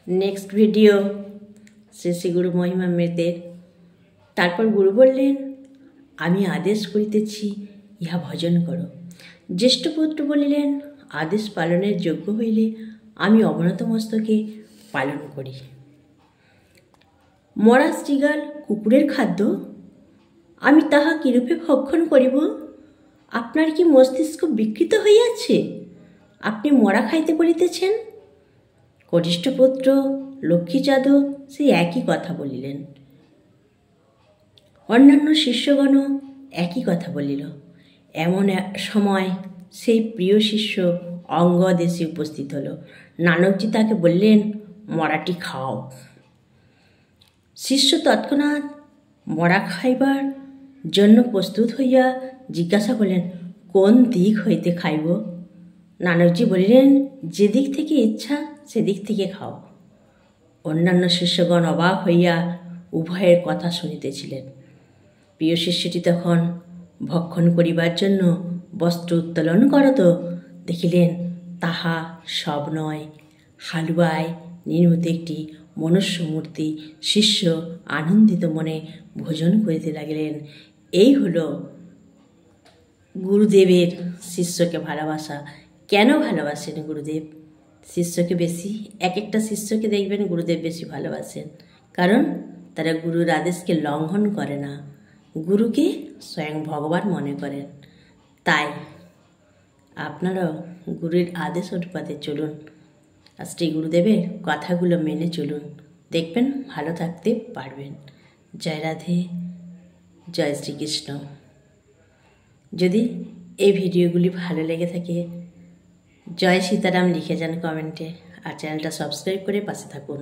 Next video Shri Shri Guru মহিমামৃতের। তারপর গুরু বললেন, আমি আদেশ করিতেছি, ইহা ভজন করো। জ্যেষ্ঠ পুত্র বলিলেন, আদেশ পালনের যোগ্য হইলে আমি অবনত মস্তকে পালন করি। মরা শৃগাল কুকুরের খাদ্য, আমি তাহা কিরূপে ভক্ষণ করিব? আপনার কি মস্তিষ্ক বিকৃত হইয়াছে? আপনি মরা খাইতে বলিতেছেন? কনিষ্ঠ পুত্র লক্ষ্মীচাঁদও সেই একই কথা বলিলেন। অন্যান্য শিষ্যগণ একই কথা বলিল। এমন সময় সেই প্রিয় শিষ্য অঙ্গদ এসে উপস্থিত হল। নানকজি তাকে বললেন, মরাটি খাও। শিষ্য তৎক্ষণাৎ মরা খাইবার জন্য প্রস্তুত হইয়া জিজ্ঞাসা করলেন, কোন দিক হইতে খাইব? নানকজি বলিলেন, যে দিক থেকে ইচ্ছা সেদিক থেকে খাও। অন্যান্য শিষ্যগণ অবাক হইয়া উভয়ের কথা শুনিতেছিলেন। প্রিয় শিষ্যটি তখন ভক্ষণ করিবার জন্য বস্ত্র উত্তোলন করত দেখিলেন তাহা সব নয়, হালুয়ায় নির্মিত একটি মনুষ্য মূর্তি। শিষ্য আনন্দিত মনে ভোজন করিতে লাগিলেন। এই হলো গুরুদেবের শিষ্যকে ভালোবাসা। কেন ভালোবাসেন গুরুদেব শিষ্যকে বেশি? এক একটা শিষ্যকে দেখবেন গুরুদেব বেশি ভালোবাসেন, কারণ তারা গুরুর আদেশকে লঙ্ঘন করে না, গুরুকে স্বয়ং ভগবান মনে করেন। তাই আপনারাও গুরুর আদেশ অনুপাতে চলুন, আর শ্রী গুরুদেবের কথাগুলো মেনে চলুন, দেখবেন ভালো থাকতে পারবেন। জয় রাধে, জয় শ্রীকৃষ্ণ। যদি এই ভিডিওগুলি ভালো লেগে থাকে জয় সীতারাম লিখে যান কমেন্টে, আর চ্যানেলটা সাবস্ক্রাইব করে পাশে থাকুন।